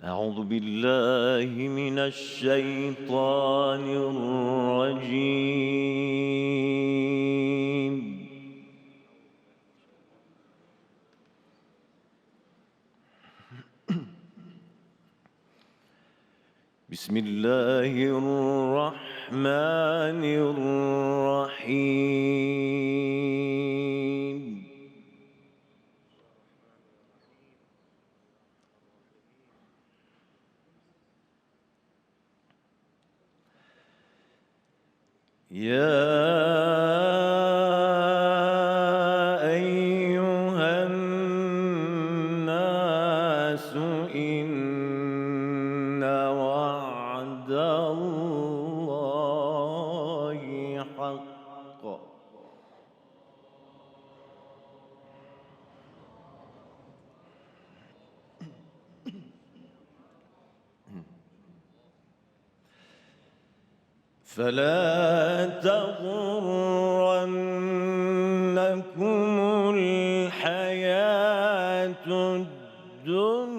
أعوذ بالله من الشيطان الرجيم. بسم الله الرحمن الرحيم. يا أيها الناس إن وعد الله حق فلا تغرنكم الحياة الدنيا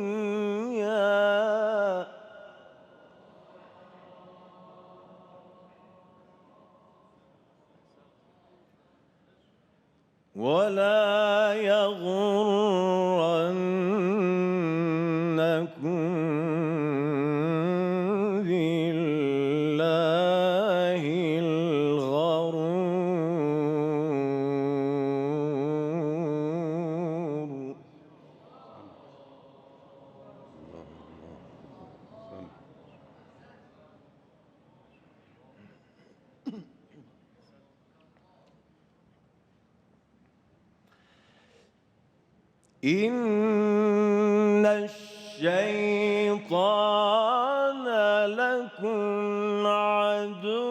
ولا يغرنكم بالله الغرور. إن الشيطان لكم عدو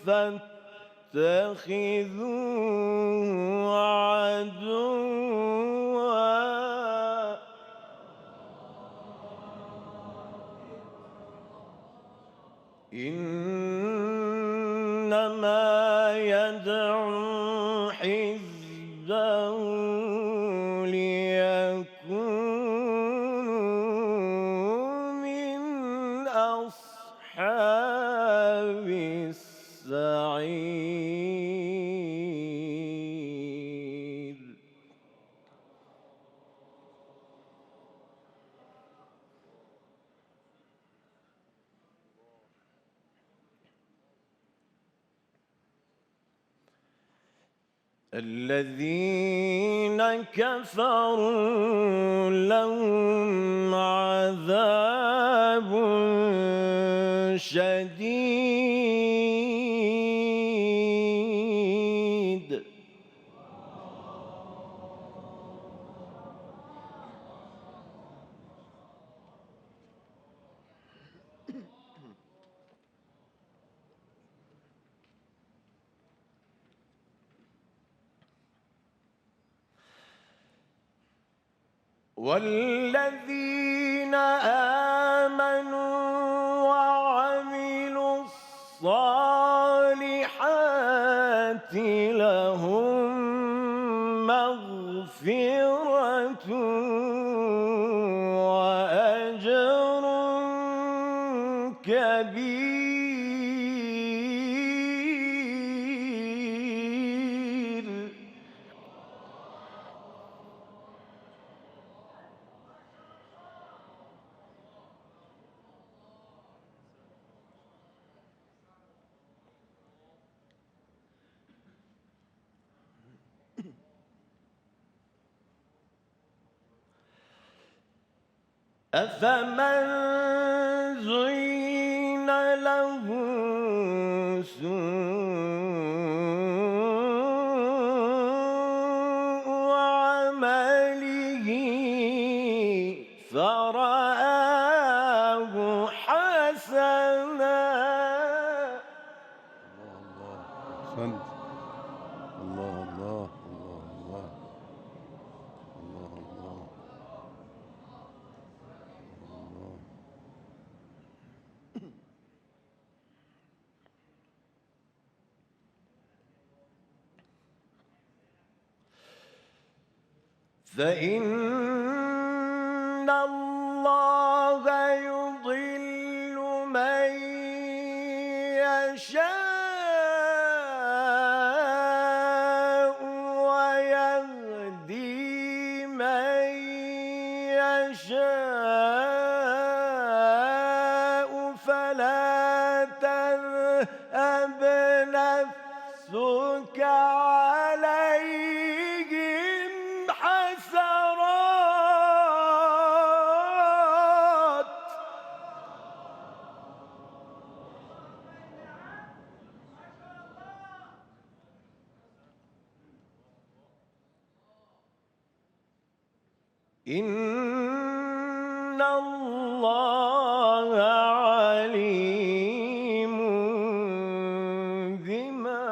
فاتخذوه عدوا إنما يدعو حزبه ليكونوا من أصحاب السعير. الذين كفروا لهم عذاب شديد والذين آمنوا وعملوا الصالحات لهم مغفرة وأجر كبير. أفمن زين له سوء عمله فرآه حسنا أحسنت. الله الله الله الله الله الله الله. فإن الله يضل من يشاء ويهدي من يشاء فلا تذهب نفسك عليهم حسرات إن الله عليم بما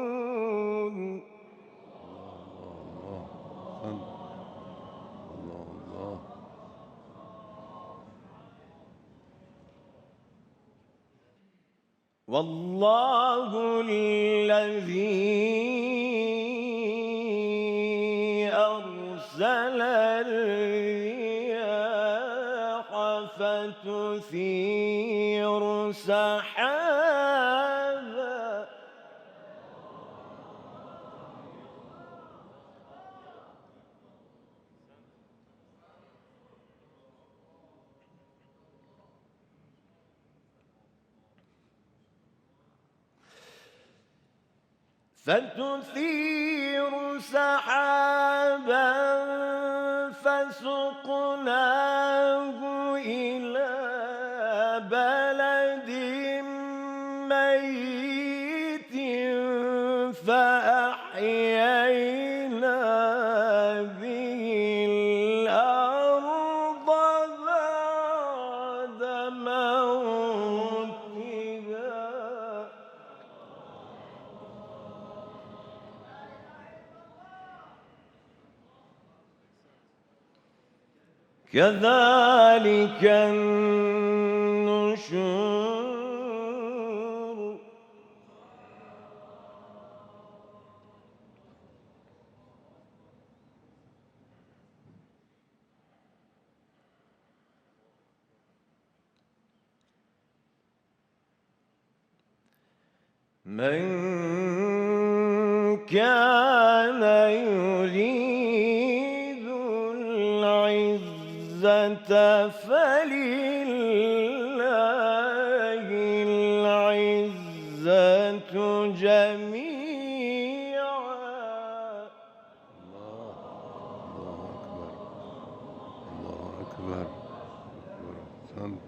يصنعون والله الذي أرسل الرياح فتثير سحابا فسقناه إلى بلد ميت فأحيينا به الأرض بعد موتها كذلك النشور من كان يريد العزة فلله العزة جميعا الله أكبر أحسنت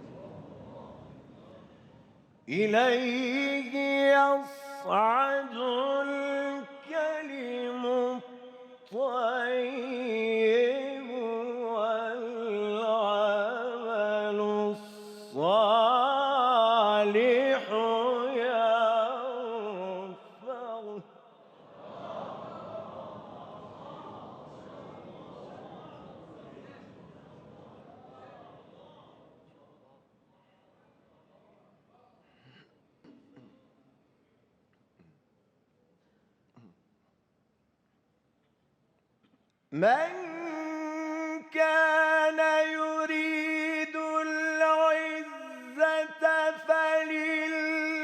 إليه يصعد الكلم الطيب والعمل الصالح يرفعه من كان يريد العزة فلله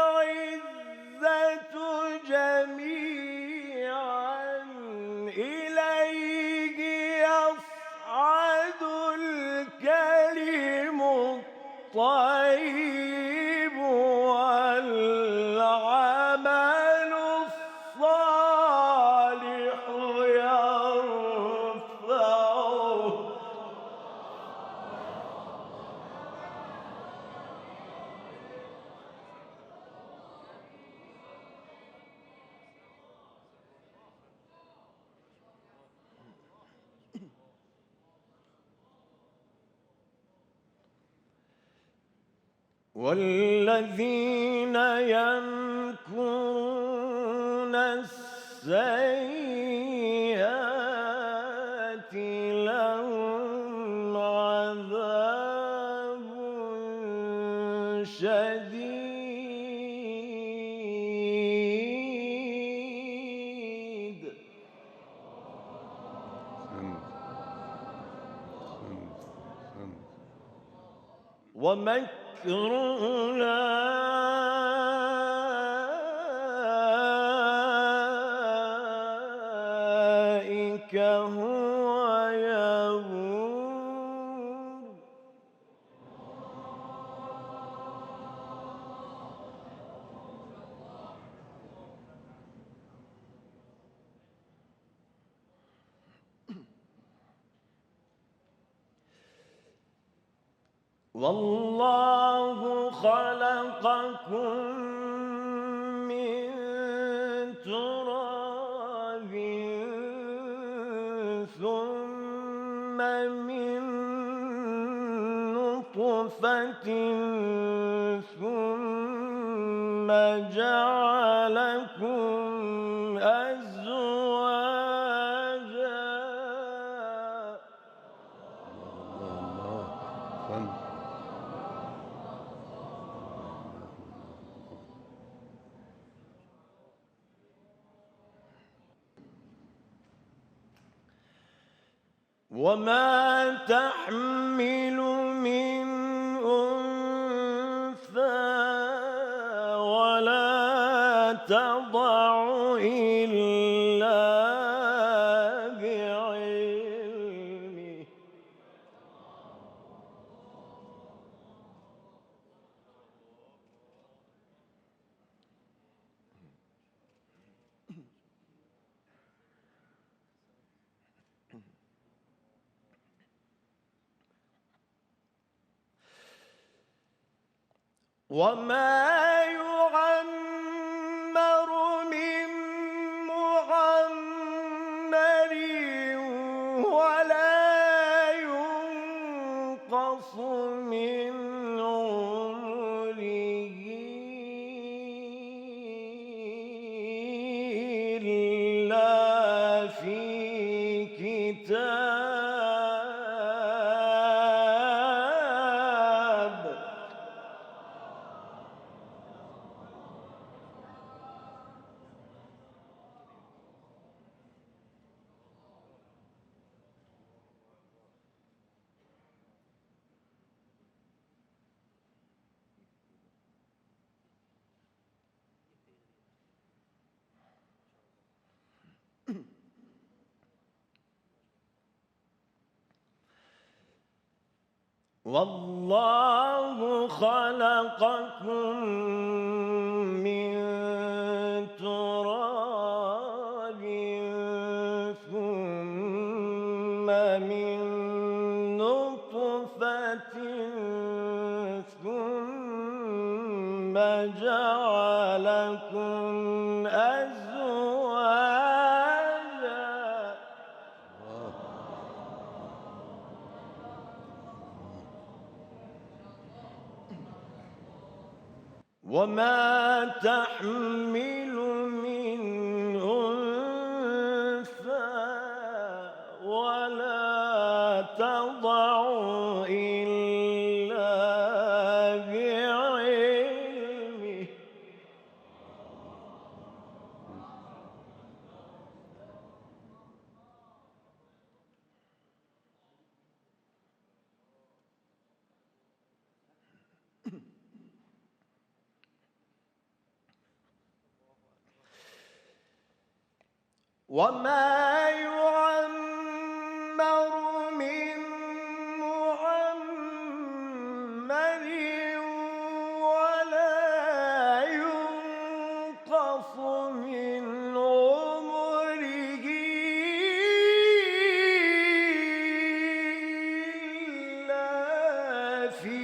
العزة جميعا إليه يصعد الكلم الطيب والعمل الصالح يرفعه والذين يمكرون السيئات لهم عذاب شديد ومكر أولئك هو يبور. والله خلقكم من تراب ثم من نطفة ثم جعلكم أزواجا. الله أحسنت. وما تحمل من أنثى ولا تضع إلا بعلمه. وما يعمر من معمر ولا ينقص من عمره إلا في كتاب. والله خلقكم من تراب ثم من نطفة ثم جعلكم أزواجا. وما تحمل من أنثى ولا تضع إلا بعلمه. وما يعمر من معمر ولا ينقص من عمره إلا في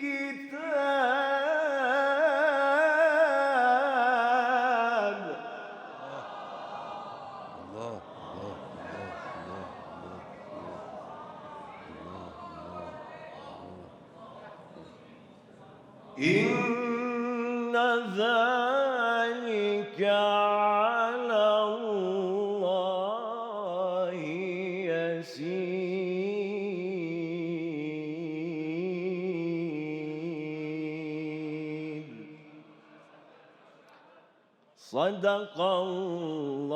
كتاب. الله الله الله إن ذلك على الله يسير. صدق الله